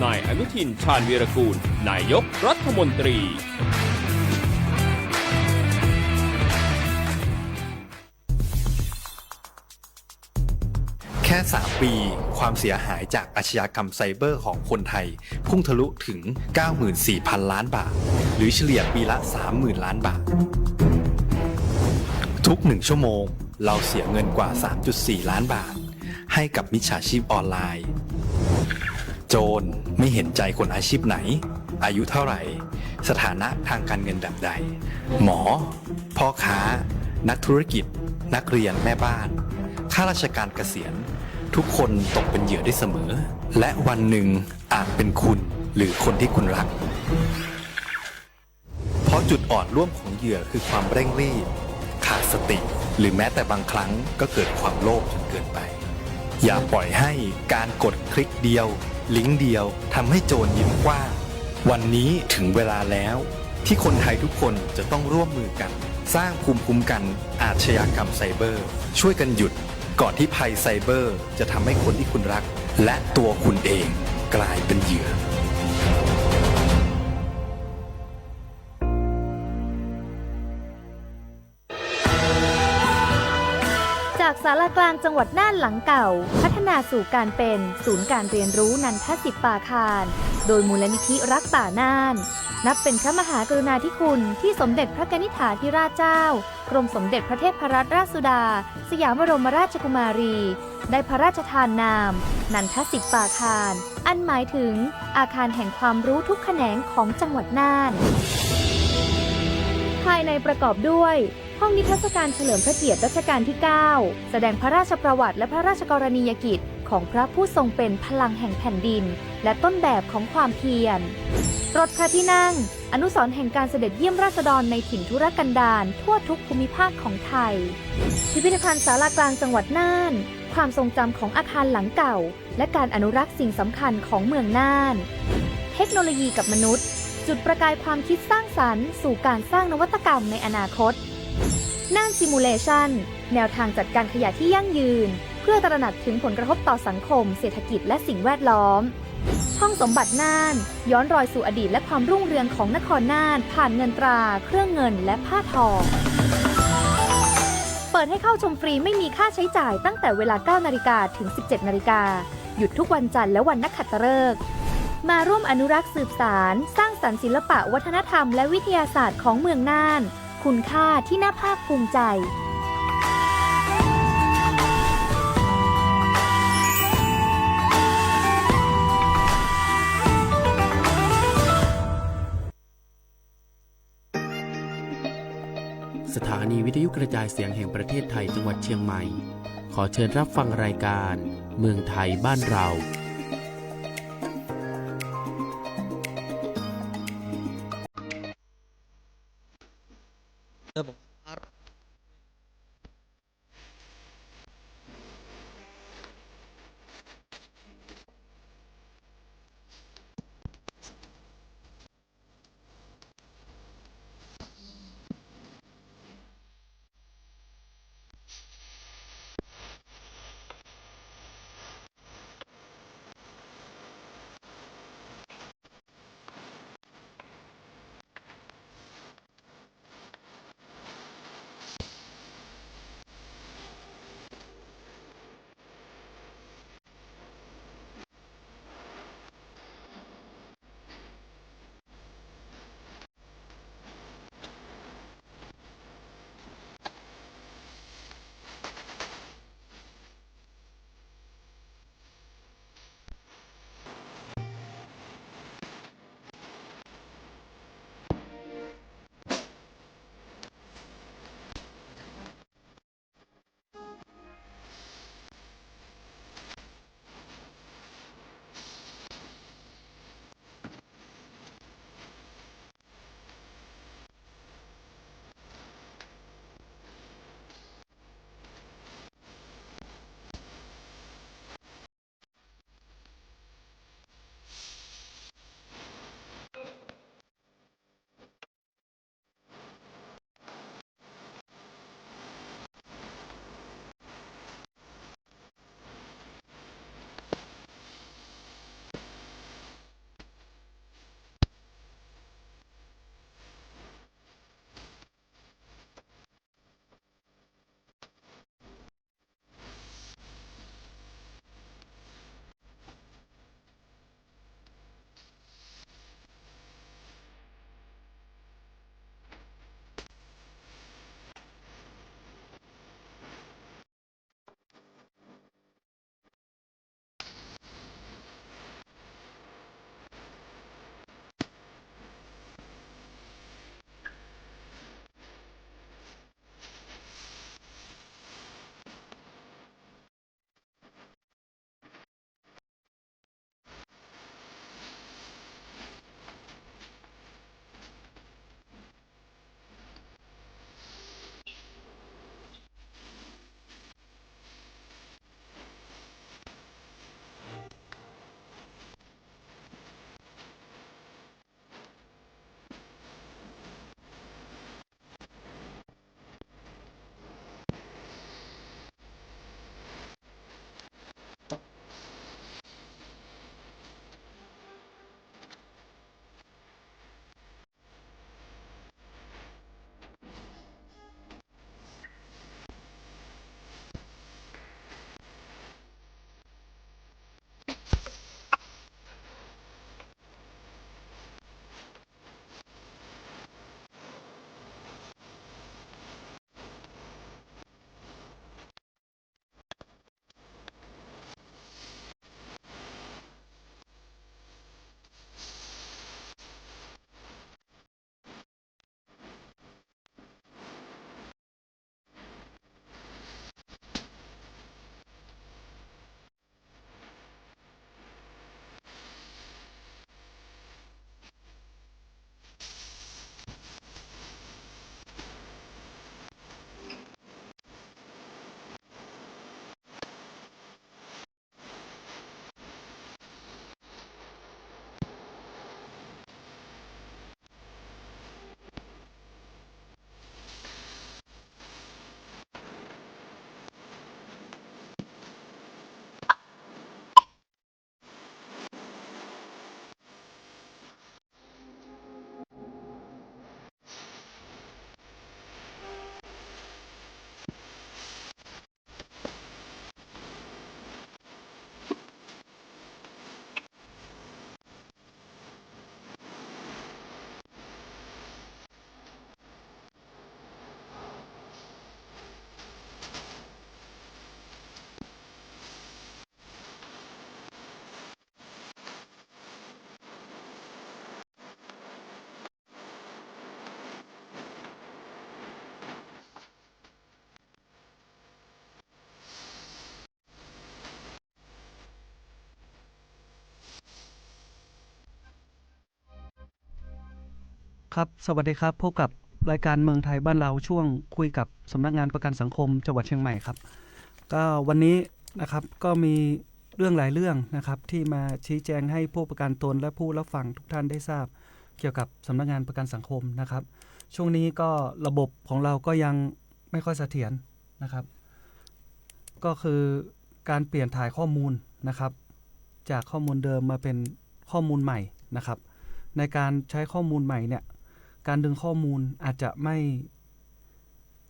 นายอนุทินชาญวีรกูลนายกรัฐมนตรี แค่ 3 ปีความเสียหายจากอาชญากรรมไซเบอร์ของคนไทยพุ่งทะลุถึง 94,000 ล้านบาท หรือเฉลี่ยปีละ 30,000 ล้านบาท ทุก 1 ชั่วโมงเราเสียเงินกว่า 3.4 ล้านบาท ให้กับมิจฉาชีพออนไลน์ โจรไม่เห็นใจคนอาชีพไหน อายุเท่าไหร่ สถานะทางการเงินแบบใด หมอ พ่อค้า นักธุรกิจ นักเรียนแม่บ้าน ข้าราชการเกษียณ ทุกคนตกเป็นเหยื่อได้เสมอ และวันหนึ่งอาจเป็นคุณหรือคนที่คุณรัก เพราะจุดอ่อนร่วมของเหยื่อคือความเร่งรีบ ขาดสติ หรือแม้แต่บางครั้งก็เกิดความโลภจนเกินไป อย่าปล่อยให้การกดคลิกเดียว ลิงก์เดียวทำให้โจรยิ้มกว้างวันนี้ถึงเวลาแล้วที่คนไทยทุกคนจะต้องร่วมมือกัน สร้างภูมิคุ้มกันอาชญากรรมไซเบอร์ ช่วยกันหยุดก่อนที่ภัยไซเบอร์จะทำให้คนที่คุณรัก และตัวคุณเองกลายเป็นเหยื่อ จากศาลากลางจังหวัดน่านหลังเก่าพัฒนาสู่การเป็นศูนย์การเรียนรู้นันทศิษย์ป่าคารโดยมูลนิธิรักป่าน่านนับเป็นพระมหากรุณาธิคุณที่สมเด็จพระกนิษฐาธิราชเจ้ากรมสมเด็จพระเทพรัตนราชสุดาสยามบรมราชกุมารีได้พระราชทานนามนันทศิษย์ป่าคารอันหมายถึงอาคารแห่งความรู้ทุกแขนงของจังหวัดน่านภายในประกอบด้วยห้องนิทรรศการเฉลิมพระเกียรติรัชกาลที่ 9 แสดงพระราชประวัติและพระราชกรณียกิจของพระผู้ทรงเป็นพลังแห่งแผ่นดินและต้นแบบของความเพียรรถพระที่นั่งอนุสรณ์แห่งการเสด็จเยี่ยมราษฎรในถิ่นทุรกันดารทั่วทุกภูมิภาคของไทยพิพิธภัณฑ์ศาลากลางจังหวัดน่านความทรงจำของอาคารหลังเก่าและการอนุรักษ์สิ่งสำคัญของเมืองน่านเทคโนโลยีกับมนุษย์จุดประกายความคิดสร้างสรรค์สู่การสร้างนวัตกรรมในอนาคตน่านซิมูเลชันแนวทางจัดการขยะที่ยั่งยืนเพื่อตระหนักถึงผลกระทบต่อสังคมเศรษฐกิจและสิ่งแวดล้อมห้องสมบัติน่านย้อนรอยสู่อดีตและความรุ่งเรืองของนครน่านผ่านเงินตราเครื่องเงินและผ้าทองเปิดให้เข้าชมฟรีไม่มีค่าใช้จ่ายตั้งแต่เวลา 9 นาฬิกาถึง 17 นาฬิกาหยุดทุกวันจันทร์และวันนักขัตฤกษ์มาร่วมอนุรักษ์สืบสานสร้างสรรค์ศิลปะวัฒนธรรมและวิทยาศาสตร์ของเมืองน่านคุณค่าที่น่าภาคภูมิใจสถานีวิทยุกระจายเสียงแห่งประเทศไทยจังหวัดเชียงใหม่ขอเชิญรับฟังรายการเมืองไทยบ้านเรา ครับสวัสดีครับพบกับรายการเมืองไทยบ้านเราช่วงคุยกับสำนักงานประกันสังคมจังหวัดเชียงใหม่ครับก็วันนี้นะครับก็มีเรื่องหลายเรื่องนะครับที่มาชี้แจงให้ผู้ประกันตนและผู้รับฟังทุกท่านได้ทราบเกี่ยวกับสำนักงานประกันสังคมนะครับช่วงนี้ก็ระบบของเราก็ยังไม่ค่อยเสถียรนะครับก็คือการเปลี่ยนถ่ายข้อมูลนะครับจากข้อมูลเดิมมาเป็นข้อมูลใหม่นะครับในการใช้ข้อมูลใหม่เนี่ยการดึงข้อมูลอาจจะไม่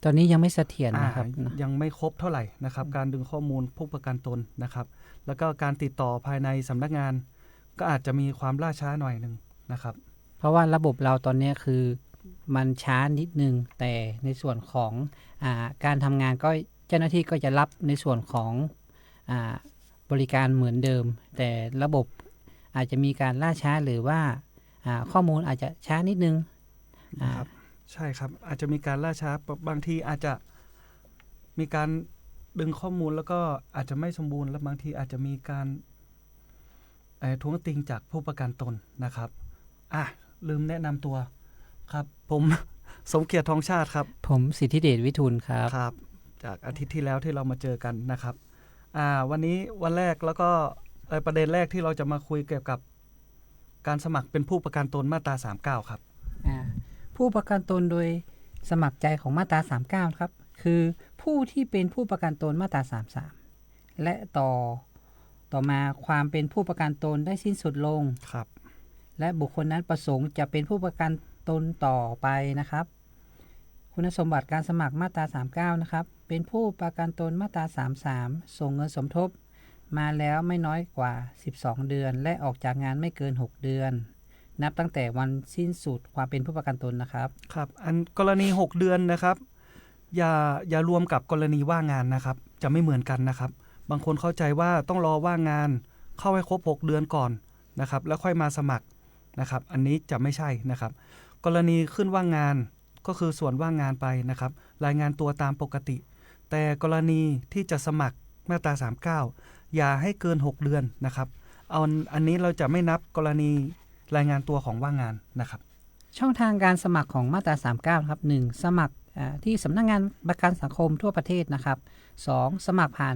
ตอนนี้ยังไม่เสถียรนะครับยังไม่ครบเท่าไหร่นะครับการดึงข้อมูลผู้ประกันตนนะครับแล้วก็การติดต่อภายในสำนักงานก็อาจจะมีความล่าช้าหน่อยหนึ่งนะครับเพราะว่าระบบเราตอนนี้คือมันช้านิดนึงแต่ในส่วนของการทำงานก็เจ้าหน้าที่ก็จะรับในส่วนของบริการเหมือนเดิมแต่ระบบอาจจะมีการล่าช้าหรือว่าข้อมูลอาจจะช้านิดนึงครับใช่ครับอาจจะมีการล่าช้าบางทีอาจจะมีการดึงข้อมูลแล้วก็อาจจะไม่สมบูรณ์และบางทีอาจจะมีการท้วงติงจากผู้ประกันตนนะครับลืมแนะนำตัวครับผมสมเกียรติทองชาติครับผมสิทธิเดชวิทูลครับครับจากอาทิตย์ที่แล้วที่เรามาเจอกันนะครับวันนี้วันแรกแล้วก็ประเด็นแรกที่เราจะมาคุยเกี่ยวกับการสมัครเป็นผู้ประกันตนมาตรา39ครับผู้ประกันตนโดยสมัครใจของมาตรา39ครับคือผู้ที่เป็นผู้ประกันตนมาตรา33และต่อมาความเป็นผู้ประกันตนได้สิ้นสุดลงครับและบุคคลนั้นประสงค์จะเป็นผู้ประกันตนต่อไปนะครับคุณสมบัติการสมัครมาตรา39นะครับเป็นผู้ประกันตนมาตรา33ส่งเงินสมทบมาแล้วไม่น้อยกว่า12เดือนและออกจากงานไม่เกิน6เดือนนับตั้งแต่วันสิ้นสุดความเป็นผู้ประกันตนนะครับครับอันกรณี6เดือนนะครับอย่ารวมกับกรณีว่างงานนะครับจะไม่เหมือนกันนะครับบางคนเข้าใจว่าต้องรอว่างงานเข้าให้ครบ6เดือนก่อนนะครับแล้วค่อยมาสมัครนะครับอันนี้จะไม่ใช่นะครับกรณีขึ้นว่างงานก็คือส่วนว่างงานไปนะครับรายงานตัวตามปกติแต่กรณีที่จะสมัครมาตรา39อย่าให้เกิน6เดือนนะครับอันนี้เราจะไม่นับกรณีรายงานตัวของว่างงานนะครับช่องทางการสมัครของมาตรา39ครับ1สมัครที่สำนักงานประกันสังคมทั่วประเทศนะครับ2สมัครผ่าน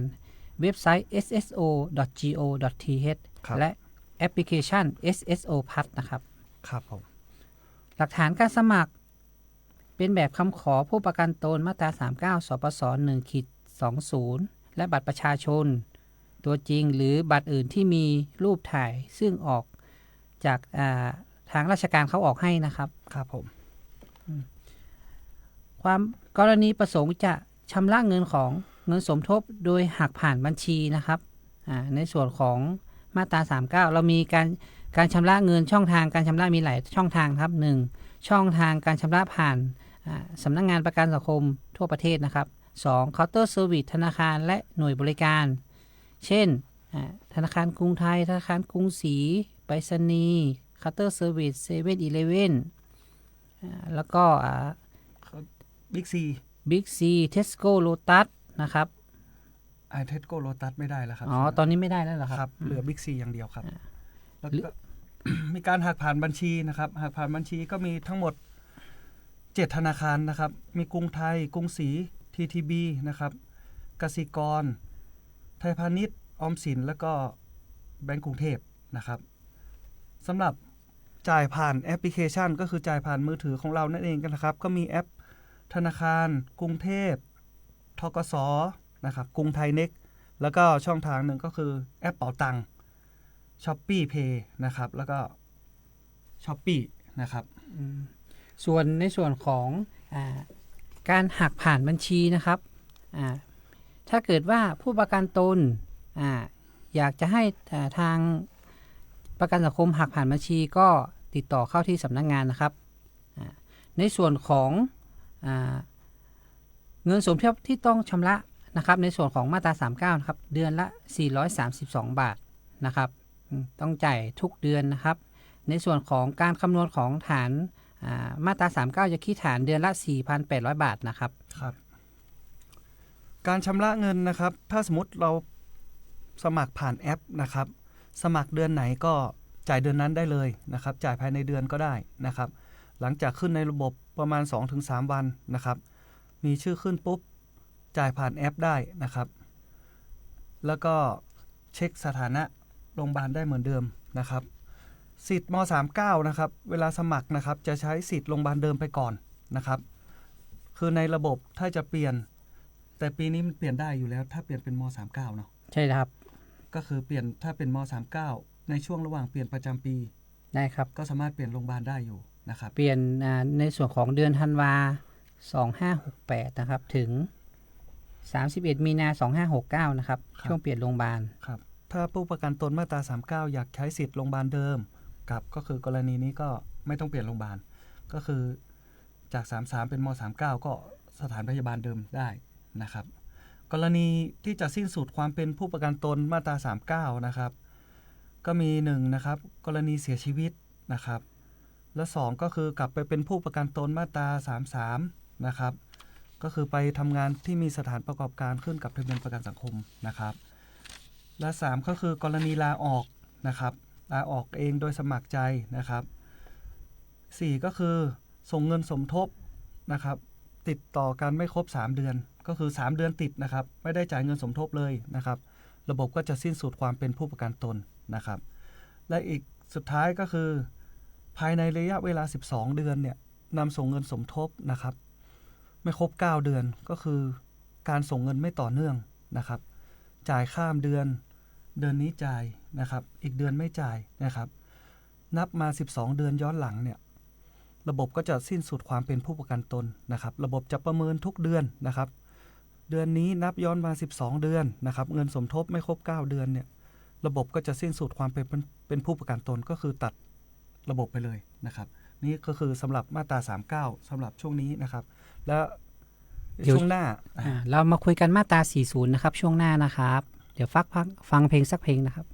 เว็บไซต์ sso.go.th และแอปพลิเคชัน SSO Plus นะครับครับผมหลักฐานการสมัครเป็นแบบคำขอผู้ประกันตนมาตรา39สปส1-20และบัตรประชาชนตัวจริงหรือบัตรอื่นที่มีรูปถ่ายซึ่งออกจากทางราชการเขาออกให้นะครับครับผมความกรณีประสงค์จะชำระเงินของเงินสมทบโดยหักผ่านบัญชีนะครับในส่วนของมาตรา39เรามีการชำระเงินช่องทางการชำระมีหลายช่องทางครับ1ช่องทางการชำระผ่านสำนักงานประกันสังคมทั่วประเทศนะครับ2เคาน์เตอร์เซอร์วิสธนาคารและหน่วยบริการเช่นธนาคารกรุงไทยธนาคารกรุงศรีไปรษณีย์เคาน์เตอร์เซอร์วิส7-Eleven แล้วก็บิ๊กซีเทสโก้โลตัสนะครับเทสโก้โลตัสไม่ได้แล้วครับตอนนี้ไม่ได้แล้วเหรอครับเหลือบิ๊กซีอย่างเดียวครับแล้วก็ มีการหักผ่านบัญชีนะครับหักผ่านบัญชีก็มีทั้งหมด7ธนาคารนะครับมีกรุงไทยกรุงศรี TTB นะครับกสิกรไทยพาณิชย์ออมสินแล้วก็แบงก์กรุงเทพนะครับสำหรับจ่ายผ่านแอปพลิเคชันก็คือจ่ายผ่านมือถือของเรานั่นเองกันนะครับก็มีแอปธนาคารกรุงเทพธกสนะครับกรุงไทยเน็กแล้วก็ช่องทางหนึ่งก็คือแอปเป๋าตังค์ Shopee Pay นะครับแล้วก็ Shopee นะครับส่วนในส่วนของการหักผ่านบัญชีนะครับถ้าเกิดว่าผู้ประกันตนอยากจะให้ทางประกันสังคมหักผ่านบัญชีก็ติดต่อเข้าที่สำนักงานนะครับในส่วนของเงินสมทบที่ต้องชำระนะครับในส่วนของมาตรา39นะครับเดือนละ432 บาทนะครับต้องจ่ายทุกเดือนนะครับในส่วนของการคำนวณของฐานมาตรา39จะคิดฐานเดือนละ 4,800 บาทนะครับครับการชำระเงินนะครับถ้าสมมติเราสมัครผ่านแอปนะครับสมัครเดือนไหนก็จ่ายเดือนนั้นได้เลยนะครับจ่ายภายในเดือนก็ได้นะครับ หลังจากขึ้นในระบบประมาณ 2-3 วันนะครับมีชื่อขึ้นปุ๊บจ่ายผ่านแอปได้นะครับแล้วก็เช็คสถานะโรงพยาบาลได้เหมือนเดิมนะครับสิทธิ์ม.39นะครับเวลาสมัครนะครับจะใช้สิทธิ์โรงพยาบาลเดิมไปก่อนนะครับคือในระบบถ้าจะเปลี่ยนแต่ปีนี้มันเปลี่ยนได้อยู่แล้วถ้าเปลี่ยนเป็นม.39เนาะใช่ครับก็คือเปลี่ยนถ้าเป็นม.39ในช่วงระหว่างเปลี่ยนประจำปีได้ครับก็สามารถเปลี่ยนโรงพยาบาลได้อยู่นะครับเปลี่ยนในส่วนของเดือนธันวา2568นะครับถึง31มีนา2569นะครับช่วงเปลี่ยนโรงพยาบาลครับถ้าผู้ประกันตนมาตรา39อยากใช้สิทธิ์โรงพยาบาลเดิมกับก็คือกรณีนี้ก็ไม่ต้องเปลี่ยนโรงพยาบาลก็คือจาก33เป็นม.39ก็สถานพยาบาลเดิมได้นะครับกรณีที่จะสิ้นสุดความเป็นผู้ประกันตนมาตรา39นะครับก็มี1นะครับกรณีเสียชีวิตนะครับและ2ก็คือกลับไปเป็นผู้ประกันตนมาตรา33นะครับก็คือไปทำงานที่มีสถานประกอบการขึ้นกับทะเบียนประกันสังคมนะครับและ3ก็คือกรณีลาออกนะครับลาออกเองโดยสมัครใจนะครับ4ก็คือส่งเงินสมทบนะครับติดต่อกันไม่ครบ3เดือนก็คือ3เดือนติดนะครับไม่ได้จ่ายเงินสมทบเลยนะครับระบบก็จะสิ้นสุดความเป็นผู้ประกันตนนะครับและอีกสุดท้ายก็คือภายในระยะเวลา12เดือนเนี่ยนำส่งเงินสมทบนะครับไม่ครบ9เดือนก็คือการส่งเงินไม่ต่อเนื่องนะครับจ่ายข้ามเดือนนี้จ่ายนะครับอีกเดือนไม่จ่ายนะครับนับมา12เดือนย้อนหลังเนี่ยระบบก็จะสิ้นสุดความเป็นผู้ประกันตนนะครับระบบจะประเมินทุกเดือนนะครับเดือนนี้นับย้อนมา12เดือนนะครับเงินสมทบไม่ครบ9เดือนเนี่ยระบบก็จะสิ้นสุดความเป็นผู้ประกันตนก็คือตัดระบบไปเลยนะครับนี่ก็คือสำหรับมาตรา39สำหรับช่วงนี้นะครับแล้วช่วงหน้าเรามาคุยกันมาตรา40นะครับช่วงหน้านะครับเดี๋ยวฟังเพลงสักเพลงนะครับ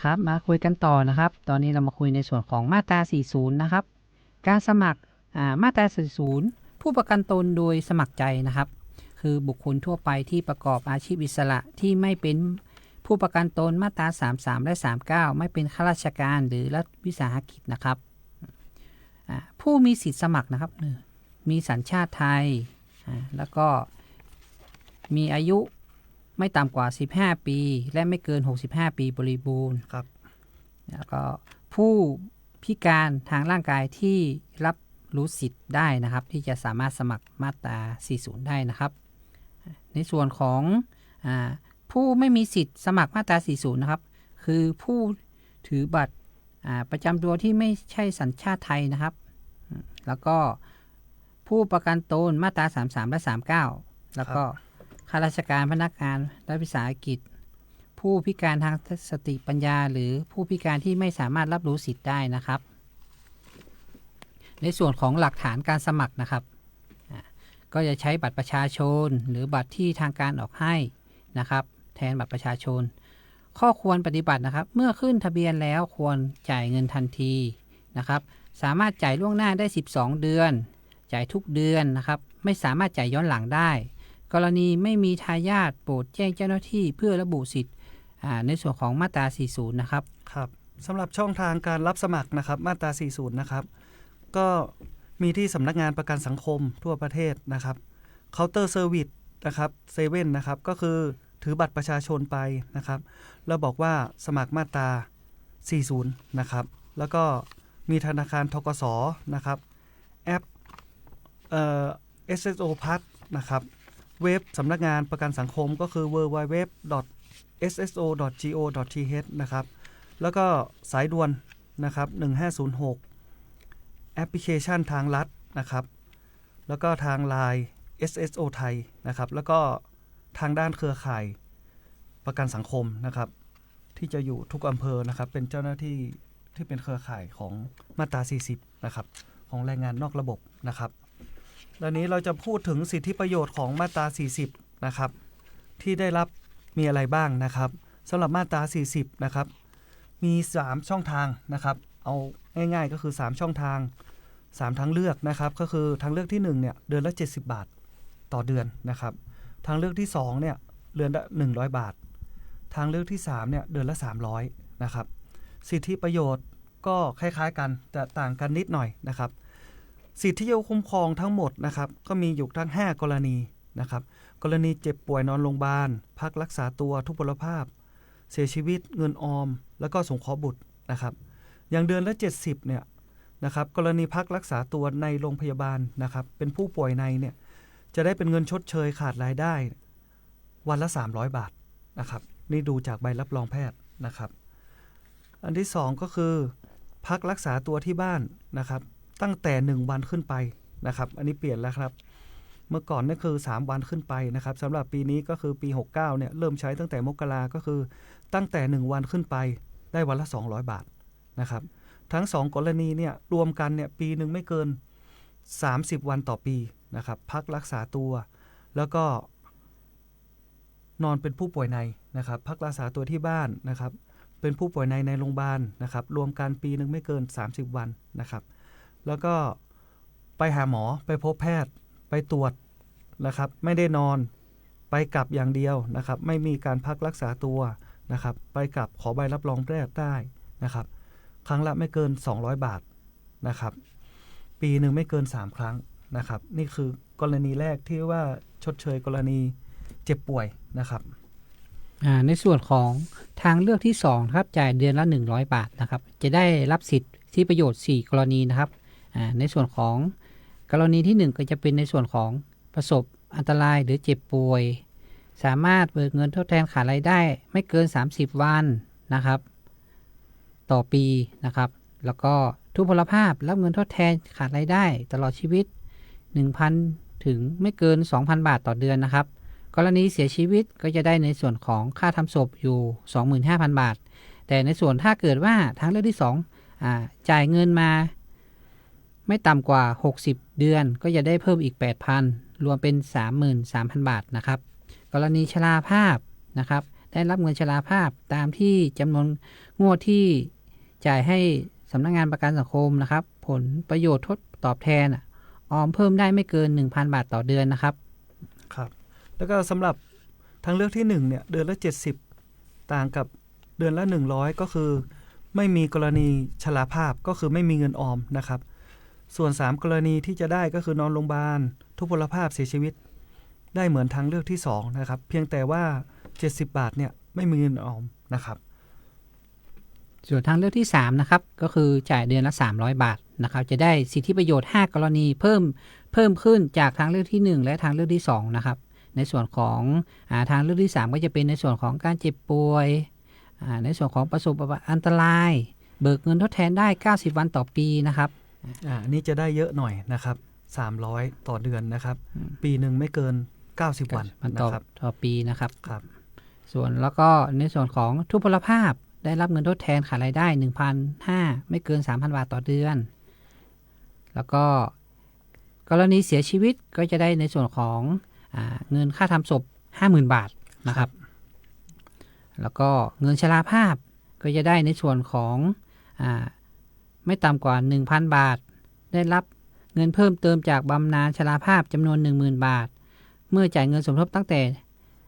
ครับมาคุยกันต่อนะครับตอนนี้เรามาคุยในส่วนของมาตรา 40 นะครับการสมัครมาตรา 40 ผู้ประกันตนโดยสมัครใจนะครับคือบุคคลทั่วไปที่ประกอบอาชีพอิสระที่ไม่เป็นผู้ประกันตนมาตรา 33 และ 39 ไม่เป็นข้าราชการหรือรัฐวิสาหกิจนะครับผู้มีสิทธิสมัครนะครับมีสัญชาติไทยแล้วก็มีอายุไม่ต่ำกว่า15ปีและไม่เกิน65ปีบริบูรณ์ครับแล้วก็ผู้พิการทางร่างกายที่รับรู้สิทธิ์ได้นะครับที่จะสามารถสมัครมาตรา 40 ได้นะครับในส่วนของผู้ไม่มีสิทธิ์สมัครมาตรา 40 นะครับคือผู้ถือบัตรประจำตัวที่ไม่ใช่สัญชาติไทยนะครับแล้วก็ผู้ประกันตนมาตรา 33 และ 39 แล้วก็ข้าราชการพนักงานรัฐวิสาหกิจผู้พิการทางสติปัญญาหรือผู้พิการที่ไม่สามารถรับรู้สิทธิ์ได้นะครับในส่วนของหลักฐานการสมัครนะครับก็จะใช้บัตรประชาชนหรือบัตรที่ทางการออกให้นะครับแทนบัตรประชาชนข้อควรปฏิบัตินะครับเมื่อขึ้นทะเบียนแล้วควรจ่ายเงินทันทีนะครับสามารถจ่ายล่วงหน้าได้12เดือนจ่ายทุกเดือนนะครับไม่สามารถจ่ายย้อนหลังได้กรณีไม่มีทายาทโปรดแจ้งเจ้าหน้าที่เพื่อระบุสิทธิ์ในส่วนของมาตรา 40 นะครับครับสำหรับช่องทางการรับสมัครนะครับมาตรา 40 นะครับก็มีที่สำนักงานประกันสังคมทั่วประเทศนะครับเคาน์เตอร์เซอร์วิสนะครับเซเว่นนะครับก็คือถือบัตรประชาชนไปนะครับแล้วบอกว่าสมัครมาตรา 40 นะครับแล้วก็มีธนาคารธกสนะครับแอปSSO Plus นะครับเว็บสำนักงานประกันสังคมก็คือ www.sso.go.th นะครับแล้วก็สายด่วนนะครับ1506แอปพลิเคชันทางรัฐนะครับแล้วก็ทาง LINE SSO ไทยนะครับแล้วก็ทางด้านเครือข่ายประกันสังคมนะครับที่จะอยู่ทุกอำเภอนะครับเป็นเจ้าหน้าที่ที่เป็นเครือข่ายของมาตรา 40 นะครับของแรงงานนอกระบบนะครับแล้วนี้เราจะพูดถึงสิทธิประโยชน์ของมาตรา 40 นะครับที่ได้รับมีอะไรบ้างนะครับสำหรับมาตรา 40 นะครับมี3ช่องทางนะครับเอาง่ายๆก็คือ3ช่องทาง3ทางเลือกนะครับก็คือทางเลือกที่1เนี่ยเดือนละ70 บาทต่อเดือนนะครับทางเลือกที่2เนี่ยเดือนละ100 บาททางเลือกที่3เนี่ยเดือนละ300นะครับสิทธิประโยชน์ก็คล้ายๆกันแต่ต่างกันนิดหน่อยนะครับสิทธิคุ้มครองทั้งหมดนะครับก็มีอยู่ทั้ง5กรณีนะครับกรณีเจ็บป่วยนอนโรงพยาบาลพักรักษาตัวทุพพลภาพเสียชีวิตเงินออมแล้วก็สงเคราะห์บุตรนะครับอย่างเดือนละ70เนี่ยนะครับกรณีพักรักษาตัวในโรงพยาบาลนะครับเป็นผู้ป่วยในเนี่ยจะได้เป็นเงินชดเชยขาดรายได้วันละ300 บาทนะครับนี่ดูจากใบรับรองแพทย์นะครับอันที่2ก็คือพักรักษาตัวที่บ้านนะครับตั้งแต่1วันขึ้นไปนะครับอันนี้เปลี่ยนแล้วครับเมื่อก่อนนี่คือ3วันขึ้นไปนะครับสำหรับปีนี้ก็คือปี69เนี่ยเริ่มใช้ตั้งแต่มกราก็คือตั้งแต่1วันขึ้นไปได้วันละ200 บาทนะครับทั้ง2กรณีเนี่ยรวมกันเนี่ยปีนึงไม่เกิน30วันต่อปีนะครับพักรักษาตัวแล้วก็นอนเป็นผู้ป่วยในนะครับพักรักษาตัวที่บ้านนะครับเป็นผู้ป่วยในโรงพยาบาลนะครับรวมกันปีนึงไม่เกิน30วันนะครับแล้วก็ไปหาหมอไปพบแพทย์ไปตรวจนะครับไม่ได้นอนไปกลับอย่างเดียวนะครับไม่มีการพักรักษาตัวนะครับไปกลับขอใบรับรองแพทย์ได้นะครับครั้งละไม่เกิน200 บาทนะครับปีหนึ่งไม่เกิน3ครั้งนะครับนี่คือกรณีแรกที่ว่าชดเชยกรณีเจ็บป่วยนะครับในส่วนของทางเลือกที่2ครับจ่ายเดือนละ100 บาทนะครับจะได้รับสิทธิประโยชน์4กรณีนะครับในส่วนของกรณีที่1ก็จะเป็นในส่วนของประสบอันตรายหรือเจ็บป่วยสามารถเบิกเงินทดแทนขาดรายได้ไม่เกิน30วันนะครับต่อปีนะครับแล้วก็ทุพพลภาพรับเงินทดแทนขาดรายได้ตลอดชีวิต 1,000 ถึงไม่เกิน 2,000 บาทต่อเดือนนะครับกรณีเสียชีวิตก็จะได้ในส่วนของค่าทำศพอยู่ 25,000 บาทแต่ในส่วนถ้าเกิดว่าทางเลือกที่2จ่ายเงินมาไม่ต่ำกว่า60เดือนก็จะได้เพิ่มอีก 8,000 รวมเป็น 33,000 บาทนะครับกรณีชราภาพนะครับ ได้รับเงินชราภาพตามที่จำนวนงวดที่จ่ายให้สำนักงานประกันสังคมนะครับผลประโยชน์ทดตอบแทนออมเพิ่มได้ไม่เกิน 1,000 บาทต่อเดือนนะครับครับแล้วก็สำหรับทางเลือกที่1เนี่ยเดือนละ70ต่างกับเดือนละ100ก็คือไม่มีกรณีชราภาพก็คือไม่มีเงินออมนะครับส่วน3กรณีที่จะได้ก็คือนอนโรงพยาบาลทุพพลภาพเสียชีวิตได้เหมือนทางเลือกที่2นะครับเพียงแต่ว่า70บาทเนี่ยไม่มีเงินออมนะครับส่วนทางเลือกที่3นะครับก็คือจ่ายเดือนละ300บาทนะครับจะได้สิทธิประโยชน์5กรณีเพิ่มขึ้นจากทางเลือกที่1และทางเลือกที่2นะครับในส่วนของทางเลือกที่3ก็จะเป็นในส่วนของการเจ็บป่วยในส่วนของประสบอันตรายเบิกเงินทดแทนได้90วันต่อปีนะครับนี่จะได้เยอะหน่อยนะครับ300ต่อเดือนนะครับปีหนึ่งไม่เกิน90วันนะครับต่อปีนะครับครับส่วนแล้วก็ในส่วนของทุพพลภาพได้รับเงินทดแทนขาดรายได้ 1,500 ไม่เกิน 3,000 บาทต่อเดือนแล้วก็กรณีเสียชีวิตก็จะได้ในส่วนของเงินค่าทำศพ 50,000 บาทนะครับแล้วก็เงินชราภาพก็จะได้ในส่วนของไม่ต่ำกว่า 1,000 บาทได้รับเงินเพิ่มเติมจากบำนาญชราภาพจำนวน 10,000 บาทเมื่อจ่ายเงินสมทบตั้งแต่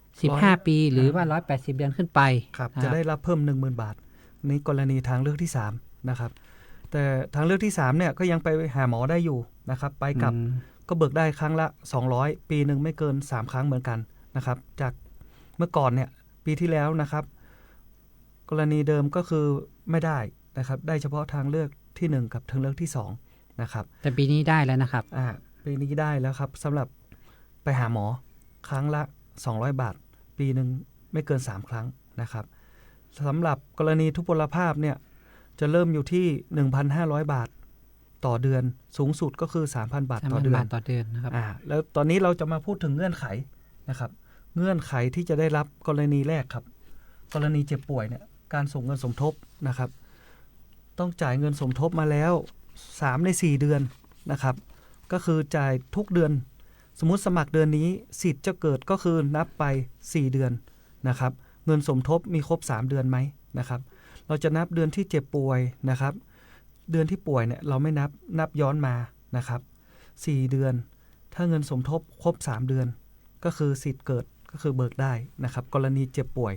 15ปีหรือว่า180เดือนขึ้นไปครับจะได้รับเพิ่ม 10,000 บาทนี่กรณีทางเลือกที่3นะครับแต่ทางเลือกที่3เนี่ยก็ยังไปหาหมอได้อยู่นะครับไปกลับก็เบิกได้ครั้งละ200ปีนึงไม่เกิน3ครั้งเหมือนกันนะครับจากเมื่อก่อนเนี่ยปีที่แล้วนะครับกรณีเดิมก็คือไม่ได้นะครับได้เฉพาะทางเลือกที่1กับทางเลือกที่2นะครับแต่ปีนี้ได้แล้วนะครับปีนี้ได้แล้วครับสำหรับไปหาหมอครั้งละ200บาทปีนึงไม่เกิน3ครั้งนะครับสำหรับกรณีทุพพลภาพเนี่ยจะเริ่มอยู่ที่ 1,500 บาทต่อเดือนสูงสุดก็คือ 3,000 บาทต่อเดือนนะครับแล้วตอนนี้เราจะมาพูดถึงเงื่อนไขนะครับเงื่อนไขที่จะได้รับกรณีแรกครับกรณีเจ็บป่วยเนี่ยการส่งเงินสมทบนะครับต้องจ่ายเงินสมทบมาแล้ว3ใน4เดือนนะครับก็คือจ่ายทุกเดือนสมมุติสมัครเดือนนี้สิทธิ์จะเกิดก็คือนับไป4เดือนนะครับเงินสมทบมีครบ3เดือนไหมนะครับเราจะนับเดือนที่เจ็บป่วยนะครับเดือนที่ป่วยเนี่ยเราไม่นับย้อนมานะครับ4เดือนถ้าเงินสมทบครบ3เดือนก็คือสิทธิ์เกิดก็คือเบิกได้นะครับกรณีเจ็บป่วย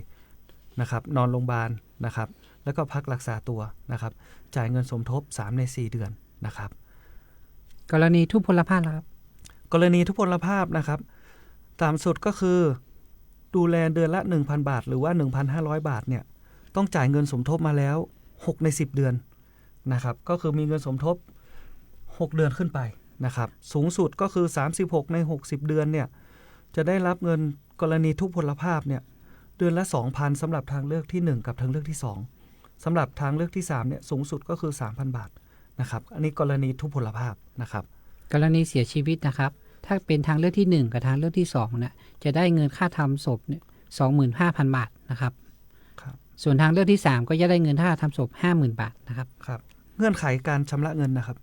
นะครับนอนโรงพยาบาลนะครับแล้วก็พักรักษาตัวนะครับจ่ายเงินสมทบ3ใน4เดือนนะครับกรณีทุพพลภาพครับกรณีทุพพลภาพนะครับตามสุดก็คือดูแลเดือนละ 1,000 บาทหรือว่า 1,500 บาทเนี่ยต้องจ่ายเงินสมทบมาแล้ว6ใน10เดือนนะครับก็คือมีเงินสมทบ6เดือนขึ้นไปนะครับสูงสุดก็คือ36ใน60เดือนเนี่ยจะได้รับเงินกรณีทุพพลภาพเนี่ยเดือนละ 2,000 สำหรับทางเลือกที่1กับทางเลือกที่2สำหรับทางเลือกที่3เนี่ยสูงสุดก็คือ 3,000 บาทนะครับอันนี้กรณีทุพพลภาพนะครับกรณีเสียชีวิตนะครับถ้าเป็นทางเลือกที่1กับทางเลือกที่2เนี่ยจะได้เงินค่าทำศพเนี่ย 25,000 บาทนะครับส่วนทางเลือกที่3ก็จะได้เงินค่าทำศพ 50,000 บาทนะครับครับเงื่อนไขการชำระเงินนะครับ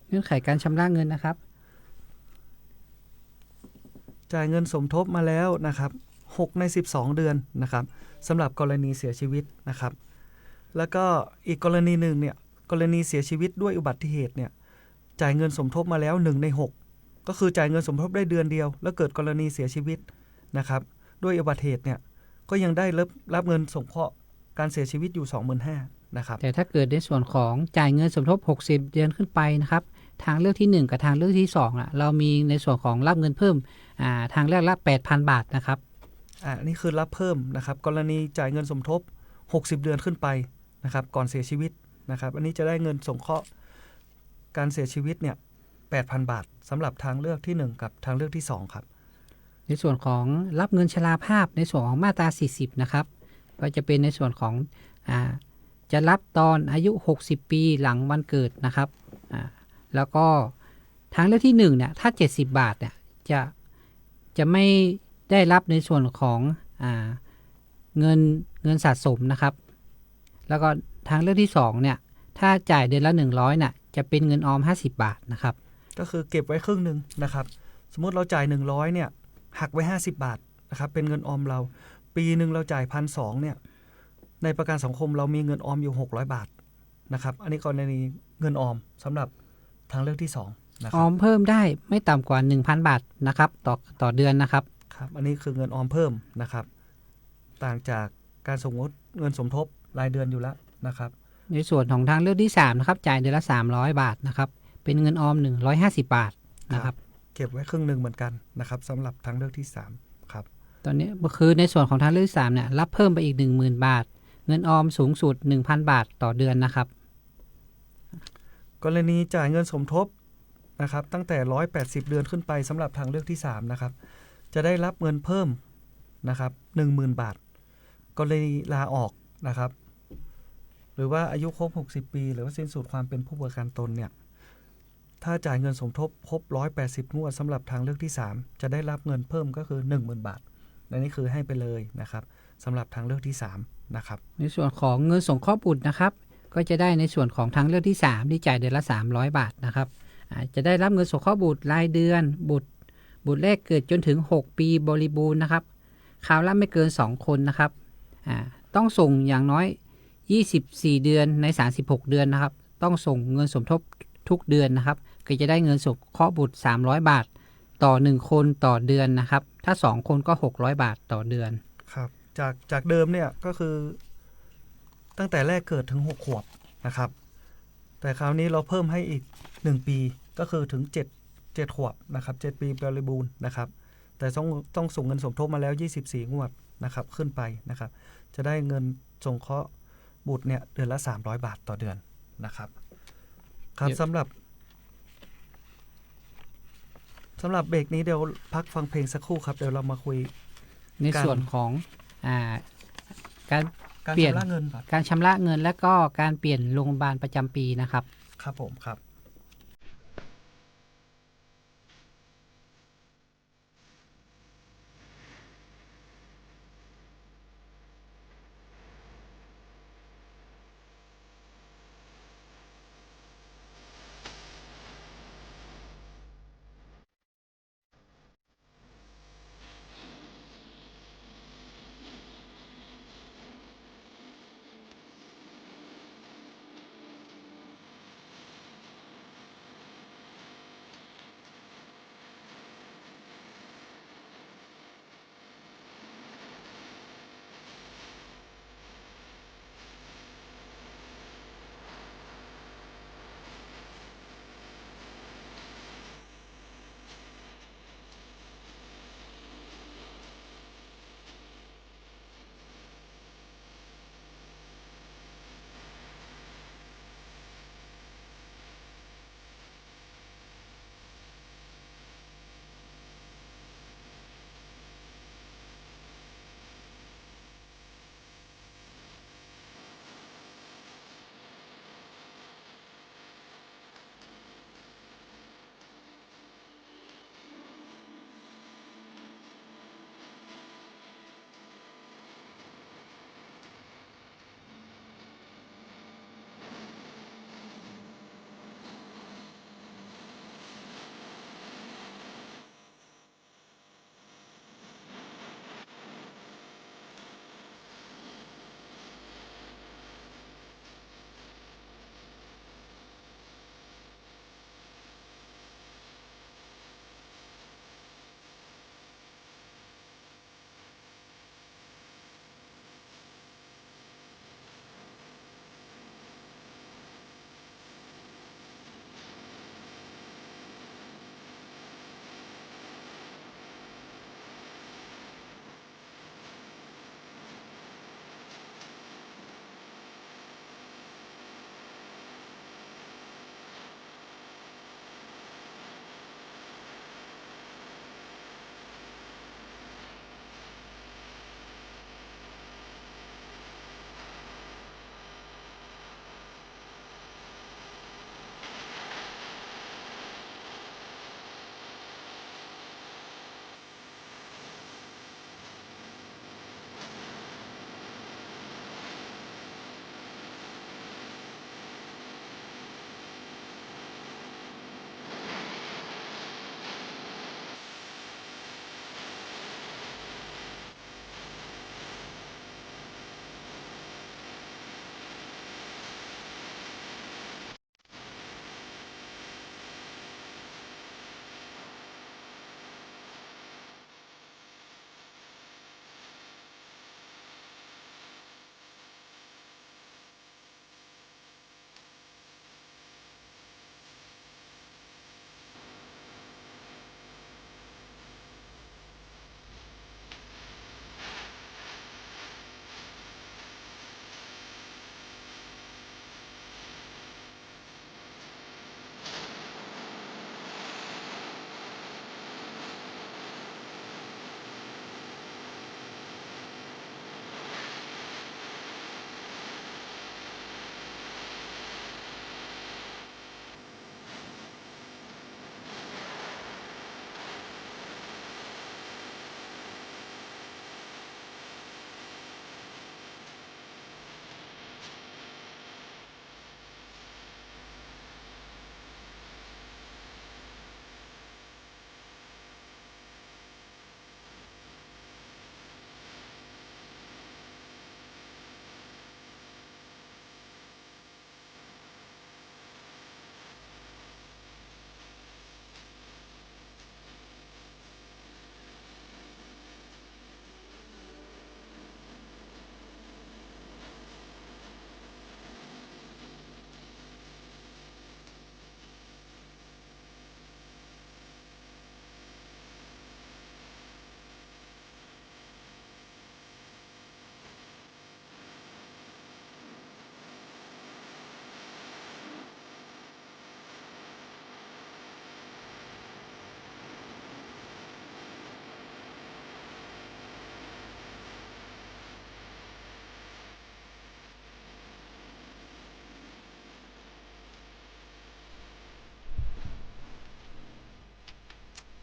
เงื่อนไขการชำระเงินนะครับจ่ายเงินสมทบมาแล้วนะครับ6ใน12เดือนนะครับสำหรับกรณีเสียชีวิตนะครับแล้วก็อีกกรณีหนึ่งเนี่ยกรณีเสียชีวิตด้วยอุบัติเหตุเนี่ยจ่ายเงินสมทบมาแล้ว1ใน6ก็คือจ่ายเงินสมทบได้เดือนเดียวแล้วเกิดกรณีเสียชีวิตนะครับด้วยอุบัติเหตุเนี่ยก็ยังได้รับเงินสงเคราะห์การเสียชีวิตอยู่ 25,000 นะครับแต่ถ้าเกิดในส่วนของจ่ายเงินสมทบ60เดือนขึ้นไปนะครับทางเลือกที่1กับทางเลือกที่2อ่ะเรามีในส่วนของรับเงินเพิ่มทางเลือกละ 8,000 บาทนะครับนี่คือรับเพิ่มนะครับกรณีจ่ายเงินสมทบ60เดือนขึ้นไปนะครับก่อนเสียชีวิตนะครับอันนี้จะได้เงินสงเคราะห์การเสียชีวิตเนี่ย 8,000 บาทสำหรับทางเลือกที่1กับทางเลือกที่2ครับในส่วนของรับเงินชราภาพในส่วนของมาตรา40นะครับก็จะเป็นในส่วนของจะรับตอนอายุ60ปีหลังวันเกิดนะครับแล้วก็ทางเลือกที่1เนี่ยถ้า70บาทเนี่ยจะไม่ได้รับในส่วนของเงินสะสมนะครับแล้วก็ทางเลือกที่2เนี่ยถ้าจ่ายเดือนละ100เนี่ยจะเป็นเงินออม50บาทนะครับก็คือเก็บไว้ครึ่งนึงนะครับสมมุติเราจ่าย100เนี่ยหักไว้50บาทนะครับเป็นเงินออมเรา ปีหนึ่งเราจ่าย1,200เนี่ยในประกันสังคมเรามีเงินออมอยู่600 บาทนะครับอันนี้กรณีเงินออมสำหรับทางเลือกที่2นะค อ รั อบ มเพิ่มได้ไม่ต่ำกว่า 1,000 บาทนะครับต่อเดือนนะครับ ครับอันนี้คือเงินออมเพิ่มนะครับต่างจากการสมมติเงินสมทบรายเดือนอยู่แล้วนะครับ ในส่วนของทางเลือกที่3นะครับจ่ายเดือนละ300 บาทนะครับเป็นเงินออม150 บาทนะครับ เก็บไว้ครึ่งหนึ่งเหมือนกันนะครับสำหรับทางเลือกที่3ครับ ตอนนี้คือในส่วนของทางเลือกที่3เนี่ยรับเพิ่มไปอีก 10,000 บาท เงินออมสูงสุด 1,000 บาทต่อเดือนนะครับ กรณีจ่ายเงินสมทบนะครับตั้งแต่180เดือนขึ้นไปสำหรับทางเลือกที่3นะครับจะได้รับเงินเพิ่มนะครับ 10,000 บาทกรณีลาออกนะครับหรือว่าอายุครบ60ปีหรือว่าสิ้นสุดความเป็นผู้ประกันตนเนี่ยถ้าจ่ายเงินสมทบครบ180งวดสำหรับทางเลือกที่3จะได้รับเงินเพิ่มก็คือ 10,000 บาทและนี่คือให้ไปเลยนะครับสำหรับทางเลือกที่3นะครับ ในส่วนของเงินสงเคราะห์บุตรนะครับก็จะได้ในส่วนของทางเลือกที่3ที่จ่ายเดือนละ300 บาทนะครับจะได้รับเงินสงเคราะห์บุตรรายเดือนบุตรแรกเกิดจนถึง6ปีบริบูรณ์นะครับคราวละไม่เกิน2คนนะครับต้องส่งอย่างน้อย24เดือนใน36เดือนนะครับต้องส่งเงินสมทบทุกเดือนนะครับก็จะได้เงินสงเคราะห์บุตร300 บาทต่อ1คนต่อเดือนนะครับถ้า2คนก็600 บาทต่อเดือนครับจากเดิมเนี่ยก็คือตั้งแต่แรกเกิดถึง6 ขวบนะครับแต่คราวนี้เราเพิ่มให้อีก1ปีก็คือถึง7ขวบนะครับ7ปีบริบูรณ์นะครับแต่ต้องส่งเงินสมทบมาแล้ว24งวดนะครับขึ้นไปนะครับจะได้เงินสงเคราะห์บุตรเนี่ยเดือนละ300 บาทต่อเดือนนะครับครับสำหรับเบรกนี้เดี๋ยวพักฟังเพลงสักครู่ครับเดี๋ยวเรามาคุยในส่วนของการเปลี่ยน ชำระเงินก่อน การชำระเงินและก็การเปลี่ยนโรงพยาบาลประจำปีนะครับครับผมครับ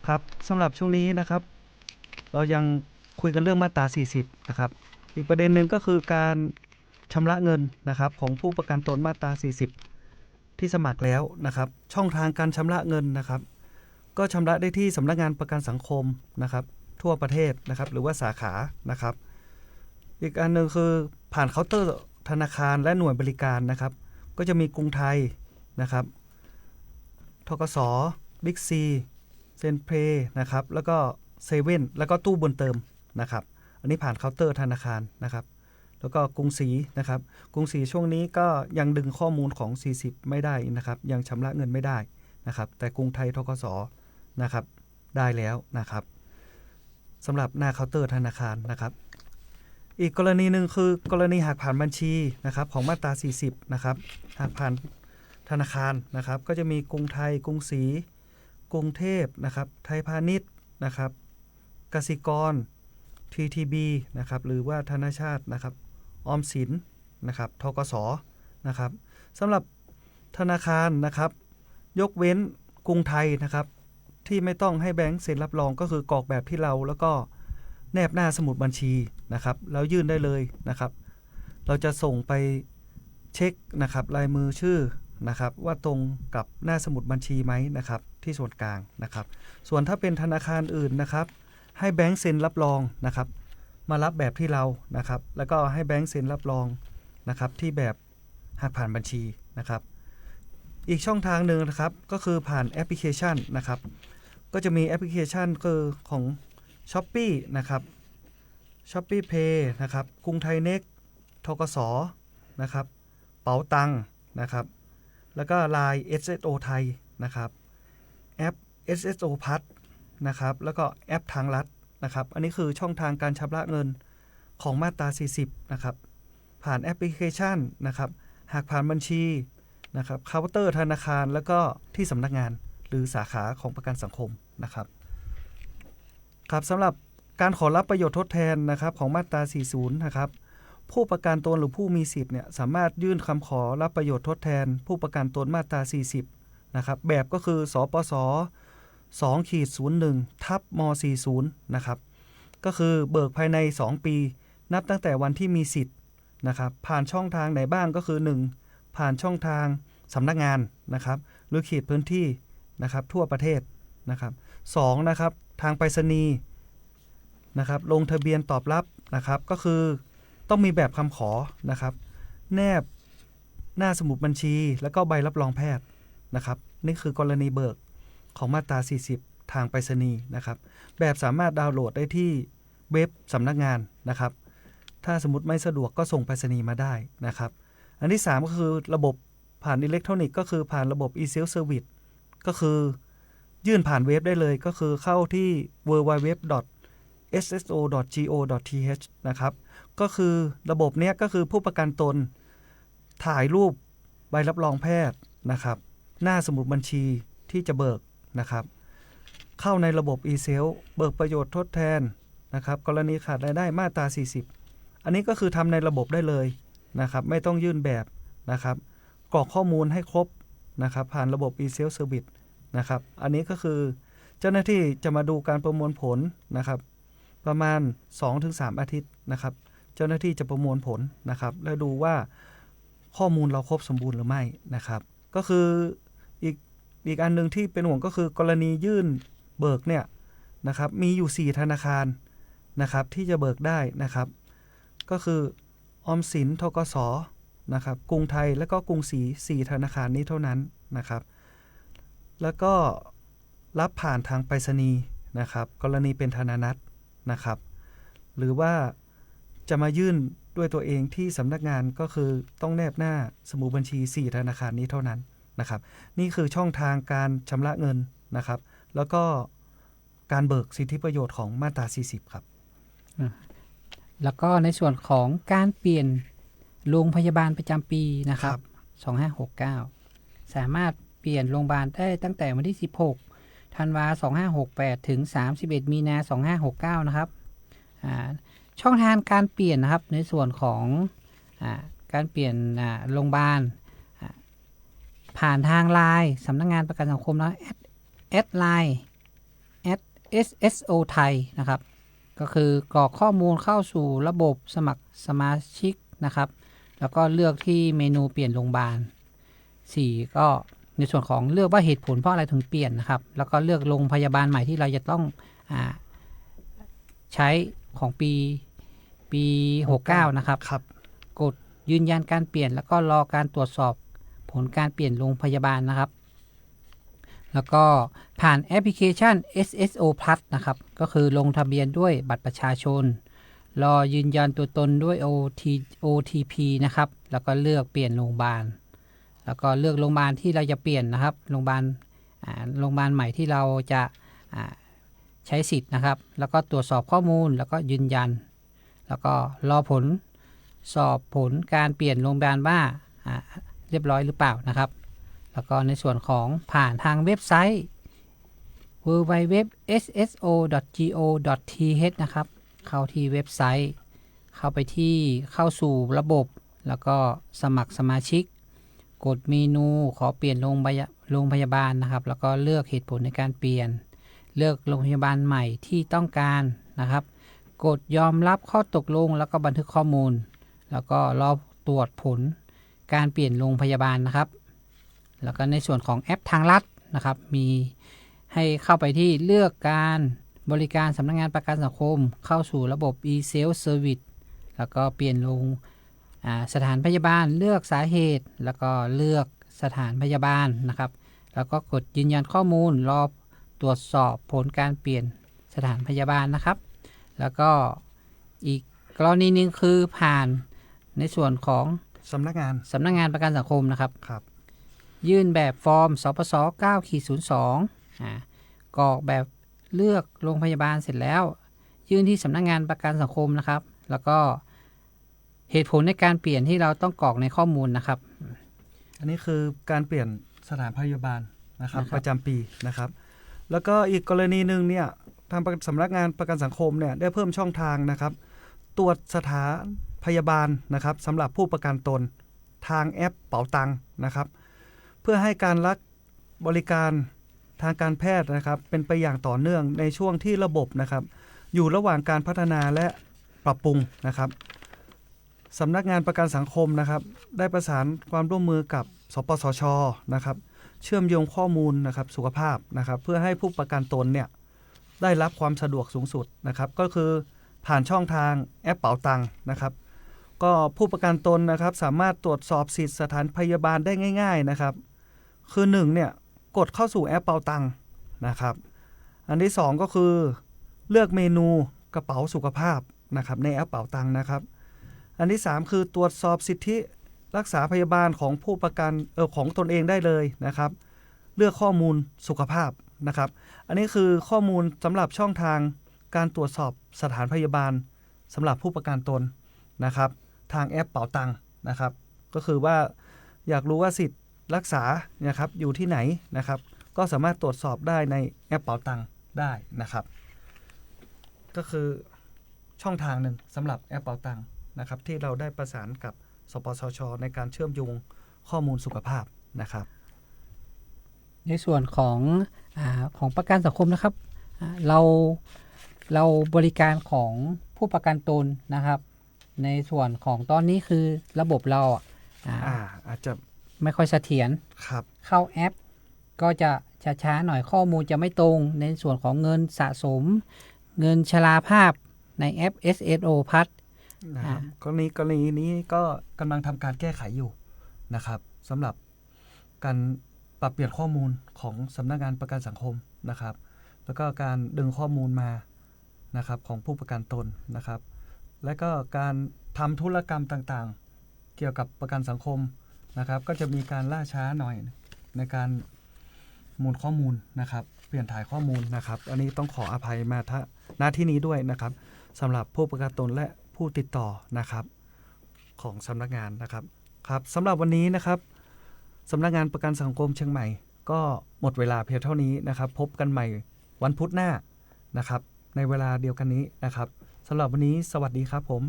ครับสำหรับช่วงนี้นะครับเรายังคุยกันเรื่องมาตรา 40 นะครับอีกประเด็นหนึ่งก็คือการชำระเงินนะครับของผู้ประกันตนมาตรา 40 ที่สมัครแล้วนะครับช่องทางการชำระเงินนะครับก็ชำระได้ที่สำนักงานประกันสังคมนะครับทั่วประเทศนะครับหรือว่าสาขานะครับอีกอันหนึ่งคือผ่านเคาน์เตอร์ธนาคารและหน่วยบริการนะครับก็จะมีกรุงไทยนะครับธกส.บิ๊กซีเซนเพย์นะครับแล้วก็เซเว่นแล้วก็ตู้บุญเติมนะครับอันนี้ผ่านเคาน์เตอร์ธนาคารนะครับแล้วก็กรุงศรีนะครับกรุงศรีช่วงนี้ก็ยังดึงข้อมูลของ40ไม่ได้นะครับยังชำระเงินไม่ได้นะครับแต่กรุงไทยธกส.นะครับได้แล้วนะครับสำหรับหน้าเคาน์เตอร์ธนาคารนะครับอีกกรณีหนึ่งคือกรณีหากผ่านบัญชีนะครับของมาตรา 40 นะครับหากผ่านธนาคารนะครับก็จะมีกรุงไทยกรุงศรีกรุงเทพนะครับไทยพาณิชย์นะครับกสิกร TTB นะครับหรือว่าธนาชาตินะครับออมสินนะครับธกส.นะครับสำหรับธนาคารนะครับยกเว้นกรุงไทยนะครับที่ไม่ต้องให้แบงก์เซ็นรับรองก็คือกรอกแบบที่เราแล้วก็แนบหน้าสมุดบัญชีนะครับแล้วยื่นได้เลยนะครับเราจะส่งไปเช็คนะครับลายมือชื่อนะครับว่าตรงกับหน้าสมุดบัญชีไหมนะครับที่ส่วนกลางนะครับส่วนถ้าเป็นธนาคารอื่นนะครับให้แบงก์เซ็นรับรองนะครับมารับแบบที่เรานะครับแล้วก็ให้แบงก์เซ็นรับรองนะครับที่แบบหากผ่านบัญชีนะครับอีกช่องทางหนึ่งนะครับก็คือผ่านแอปพลิเคชันนะครับก็จะมีแอปพลิเคชันคือของ Shopee นะครับ Shopee Pay นะครับกรุงไทยเน็กธกส.นะครับเป๋าตังนะครับแล้วก็ Line SSO ไทยนะครับแอป SSO พัทนะครับแล้วก็แอปทางลัดนะครับอันนี้คือช่องทางการชำระเงินของมาตรา 40 นะครับผ่านแอปพลิเคชันนะครับหากผ่านบัญชีนะครับเคาน์เตอร์ธนาคารแล้วก็ที่สำนักงานหรือสาขาของประกันสังคมนะครับครับสำหรับการขอรับประโยชน์ทดแทนนะครับของมาตรา 40 นะครับผู้ประกันตนหรือผู้มีสิทธิ์เนี่ยสามารถยื่นคำขอรับประโยชน์ทดแทนผู้ประกันตนมาตรา 40 นะครับแบบก็คือสปส. 2-01/ม40นะครับก็คือเบิกภายใน2ปีนับตั้งแต่วันที่มีสิทธิ์นะครับผ่านช่องทางไหนบ้างก็คือ1ผ่านช่องทางสำนักงานนะครับหรือเขตพื้นที่นะครับทั่วประเทศนะครับ2นะครับทางไปรษณีย์นะครับลงทะเบียนตอบรับนะครับก็คือต้องมีแบบคำขอนะครับแนบหน้าสมุดบัญชีแล้วก็ใบรับรองแพทย์นะครับนี่คือกรณีเบิกของมาตรา 40 ทางไปรษณีย์นะครับแบบสามารถดาวน์โหลดได้ที่เว็บสำนักงานนะครับถ้าสมมติไม่สะดวกก็ส่งไปรษณีย์มาได้นะครับอันที่3ก็คือระบบผ่านอิเล็กทรอนิกส์ก็คือผ่านระบบ e-self service ก็คือยื่นผ่านเว็บได้เลยก็คือเข้าที่ www.sso.go.th นะครับก็คือระบบนี้ก็คือผู้ประกันตนถ่ายรูปใบรับรองแพทย์นะครับหน้าสมุดบัญชีที่จะเบิกนะครับเข้าในระบบ e-self เบิกประโยชน์ทดแทนนะครับกรณีขาดรายได้มาตรา 40 อันนี้ก็คือทำในระบบได้เลยนะครับไม่ต้องยื่นแบบนะครับกรอกข้อมูลให้ครบนะครับผ่านระบบ e-self service นะครับอันนี้ก็คือเจ้าหน้าที่จะมาดูการประมวลผลนะครับประมาณ 2-3 อาทิตย์นะครับเจ้าหน้าที่จะประมวลผลนะครับและดูว่าข้อมูลเราครบสมบูรณ์หรือไม่นะครับก็คืออีกอันนึงที่เป็นห่วงก็คือกรณียื่นเบิกเนี่ยนะครับมีอยู่4ธนาคารนะครับที่จะเบิกได้นะครับก็คือออมสินธกส.นะครับกรุงไทยและก็กรุงศรี4ธนาคารนี้เท่านั้นนะครับแล้วก็รับผ่านทางไปรษณีย์นะครับกรณีเป็นธนานัตนะครับหรือว่าจะมายื่นด้วยตัวเองที่สำนักงานก็คือต้องแนบหน้าสมุดบัญชี4ธนาคารนี้เท่านั้นนะครับนี่คือช่องทางการชำระเงินนะครับแล้วก็การเบิกสิทธิประโยชน์ของมาตรา 40 ครับแล้วก็ในส่วนของการเปลี่ยนโรงพยาบาลประจำปีนะครับ2569สามารถเปลี่ยนโรงพยาบาลได้ตั้งแต่วันที่16ธันวา2568ถึง31มีนา2569นะครับช่องทางการเปลี่ยนนะครับในส่วนของการเปลี่ยนโรงพยาบาลผ่านทางไลน์สำนักงานประกันสังคมแล้วแอดไลน์ SSO ไทยนะครับก็คือกรอกข้อมูลเข้าสู่ระบบสมัครสมาชิกนะครับแล้วก็เลือกที่เมนูเปลี่ยนโรงพยาบาล4ก็ในส่วนของเลือกว่าเหตุผลเพราะอะไรถึงเปลี่ยนนะครับแล้วก็เลือกโรงพยาบาลใหม่ที่เราจะต้องใช้ของปี69นะครับกดยืนยันการเปลี่ยนแล้วก็รอการตรวจสอบผลการเปลี่ยนโรงพยาบาลนะครับแล้วก็ผ่านแอปพลิเคชัน SSO Plus นะครับก็คือลงทะเบียนด้วยบัตรประชาชนรอยืนยันตัวตนด้วย OTP นะครับแล้วก็เลือกเปลี่ยนโรงพยาบาลแล้วก็เลือกโรงพยาบาลที่เราจะเปลี่ยนนะครับโรงพยาบาลใหม่ที่เราจะใช้สิทธิ์นะครับแล้วก็ตรวจสอบข้อมูลแล้วก็ยืนยันแล้วก็รอผลสอบผลการเปลี่ยนโรงพยาบาลว่าเรียบร้อยหรือเปล่านะครับแล้วก็ในส่วนของผ่านทางเว็บไซต์ www.sso.go.th นะครับเข้าที่เว็บไซต์เข้าไปที่เข้าสู่ระบบแล้วก็สมัครสมาชิกกดเมนูขอเปลี่ยนโรงพยาบาลนะครับแล้วก็เลือกเหตุผลในการเปลี่ยนเลือกโรงพยาบาลใหม่ที่ต้องการนะครับกดยอมรับข้อตกลงแล้วก็บันทึกข้อมูลแล้วก็รอตรวจผลการเปลี่ยนโรงพยาบาลนะครับแล้วก็ในส่วนของแอปทางลัดนะครับมีให้เข้าไปที่เลือกการบริการสำนักงานประกันสังคมเข้าสู่ระบบ e-self service แล้วก็เปลี่ยนโรงสถานพยาบาลเลือกสาเหตุแล้วก็เลือกสถานพยาบาลนะครับแล้วก็กดยืนยันข้อมูลรอตรวจสอบผลการเปลี่ยนสถานพยาบาลนะครับแล้วก็อีกกรณีนึงคือผ่านในส่วนของสำนักงานประกันสังคมนะครับยื่นแบบฟอร์มสปส 9-02 กรอกแบบเลือกโรงพยาบาลเสร็จแล้วยื่นที่สำนักงานประกันสังคมนะครับแล้วก็เหตุผลในการเปลี่ยนที่เราต้องกรอกในข้อมูลนะครับอันนี้คือการเปลี่ยนสถานพยาบาลนะครับประจำปีนะครับแล้วก็อีกกรณีหนึ่งเนี่ยทางสำนักงานประกันสังคมเนี่ยได้เพิ่มช่องทางนะครับตรวจสถานพยาบาลนะครับสำหรับผู้ประกันตนทางแอปเป๋าตังนะครับเพื่อให้การรับบริการทางการแพทย์นะครับเป็นไปอย่างต่อเนื่องในช่วงที่ระบบนะครับอยู่ระหว่างการพัฒนาและปรับปรุงนะครับสำนักงานประกันสังคมนะครับได้ประสานความร่วมมือกับสปสช.นะครับเชื่อมโยงข้อมูลนะครับสุขภาพนะครับเพื่อให้ผู้ประกันตนเนี่ยได้รับความสะดวกสูงสุดนะครับก็คือผ่านช่องทางแอปเป๋าตังนะครับก็ผู้ประกันตนนะครับสามารถตรวจสอบสิทธิสถานพยาบาลได้ง่ายๆนะครับคือ1เนี่ยกดเข้าสู่แอปเป๋าตังนะครับอันที่2ก็คือเลือกเมนูกระเป๋าสุขภาพนะครับในแอปเป๋าตังนะครับอันที่3คือตรวจสอบสิทธิรักษาพยาบาลของผู้ประกันของตนเองได้เลยนะครับเลือกข้อมูลสุขภาพนะครับอันนี้คือข้อมูลสำหรับช่องทางการตรวจสอบสถานพยาบาลสำหรับผู้ประกันตนนะครับทางแอปเป๋าตังนะครับก็คือว่าอยากรู้ว่าสิทธิรักษานะครับอยู่ที่ไหนนะครับก็สามารถตรวจสอบได้ในแอปเป๋าตังได้นะครับก็คือช่องทางหนึ่งสำหรับแอปเป๋าตังนะครับที่เราได้ประสานกับสปสช.ในการเชื่อมโยงข้อมูลสุขภาพนะครับในส่วนของประกันสังคมนะครับเราบริการของผู้ประกันตนนะครับในส่วนของตอนนี้คือระบบเราอาจจะไม่ค่อยเสถียรเข้าแอปก็จะช้าๆหน่อยข้อมูลจะไม่ตรงในส่วนของเงินสะสมเงินชราภาพในแอป SSO Plus กรณีนี้ก็กำลังทำการแก้ไขอยู่นะครับสำหรับการปรับเปลี่ยนข้อมูลของสำนักงานประกันสังคมนะครับแล้วก็การดึงข้อมูลมานะครับของผู้ประกันตนนะครับและก็การทำธุรกรรมต่างๆเกี่ยวกับประกันสังคมนะครับก็จะมีการล่าช้าหน่อยในการมูลข้อมูลนะครับเปลี่ยนถ่ายข้อมูลนะครับอันนี้ต้องขออภัยมาณที่นี้ด้วยนะครับสำหรับผู้ประกันตนและผู้ติดต่อนะครับของสำนักงานนะครับครับสำหรับวันนี้นะครับสำนักงานประกันสังคมเชียงใหม่ก็หมดเวลาเพียงเท่านี้นะครับพบกันใหม่วันพุธหน้านะครับในเวลาเดียวกันนี้นะครับสำหรับวันนี้สวัสดีครับผม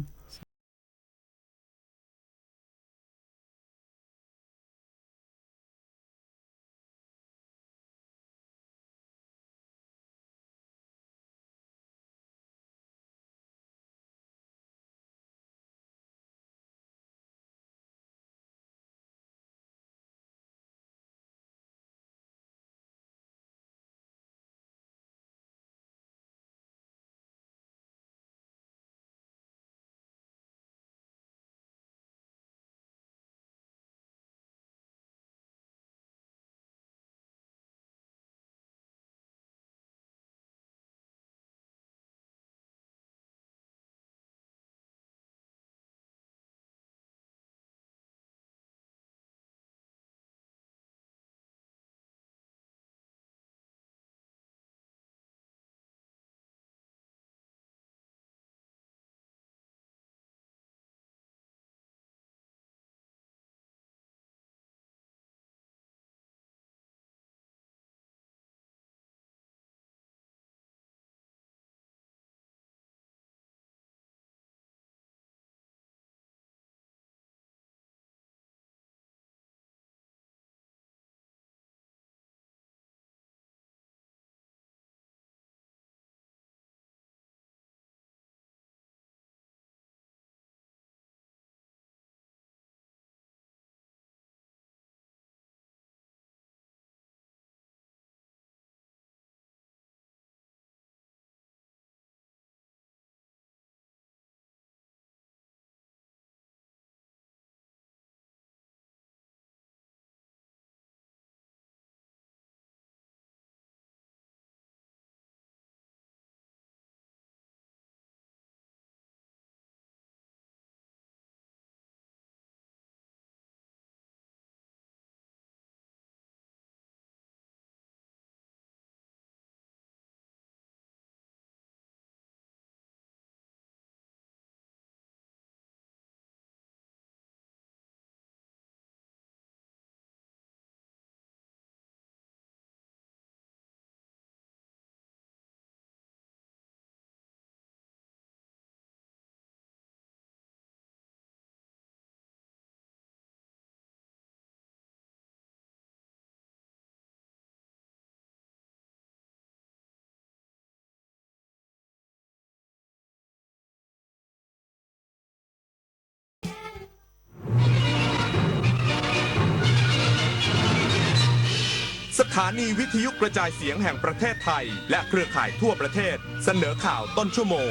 ถานีวิทยุกระจายเสียงแห่งประเทศไทยและเครือข่ายทั่วประเทศเสนอข่าวต้นชั่วโมง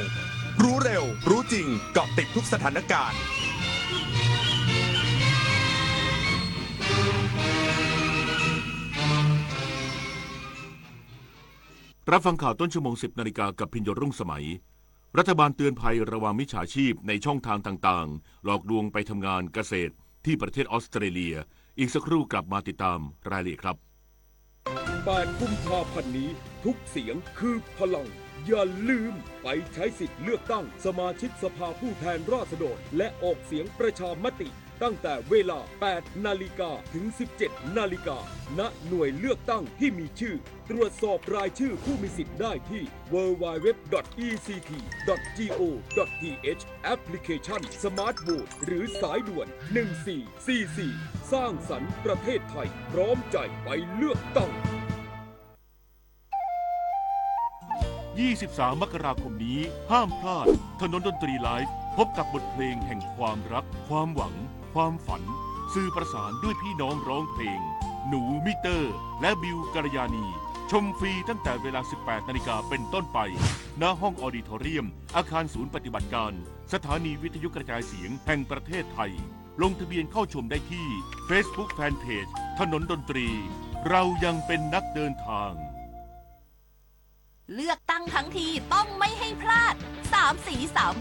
รู้เร็วรู้จริงเกาะติดทุกสถานการณ์รับฟังข่าวต้นชั่วโมง 10 นาฬิกากับพิญโยรุ่งสมัยรัฐบาลเตือนภัยระวังมิจฉาชีพในช่องทางต่างๆหลอกลวงไปทำงานเกษตรที่ประเทศออสเตรเลียอีกสักครู่กลับมาติดตามรายละเอียดครับ8 กุมภาพันธ์นี้ทุกเสียงคือพลังอย่าลืมไปใช้สิทธิ์เลือกตั้งสมาชิกสภาผู้แทนราษฎรและออกเสียงประชามติตั้งแต่เวลา 8 นาฬิกาถึง 17 นาฬิกาณหน่วยเลือกตั้งที่มีชื่อตรวจสอบรายชื่อผู้มีสิทธิ์ได้ที่ www.ect.go.th แอปพลิเคชัน Smart Vote หรือสายด่วน 1444 สร้างสรรค์ประเทศไทยพร้อมใจไปเลือกตั้ง 23 มกราคมนี้ห้ามพลาดถนนดนตรีไลฟ์พบกับบทเพลงแห่งความรักความหวังความฝันสื่อประสานด้วยพี่น้องร้องเพลงหนูมิเตอร์และบิวกัลยาณีชมฟรีตั้งแต่เวลา 18 นาฬิกาเป็นต้นไปณห้องออดิทอเรียมอาคารศูนย์ปฏิบัติการสถานีวิทยุกระจายเสียงแห่งประเทศไทยลงทะเบียนเข้าชมได้ที่ Facebook Fanpage ถนนดนตรีเรายังเป็นนักเดินทางเลือกตั้งทั้งทีต้องไม่ให้พลาด3 สี3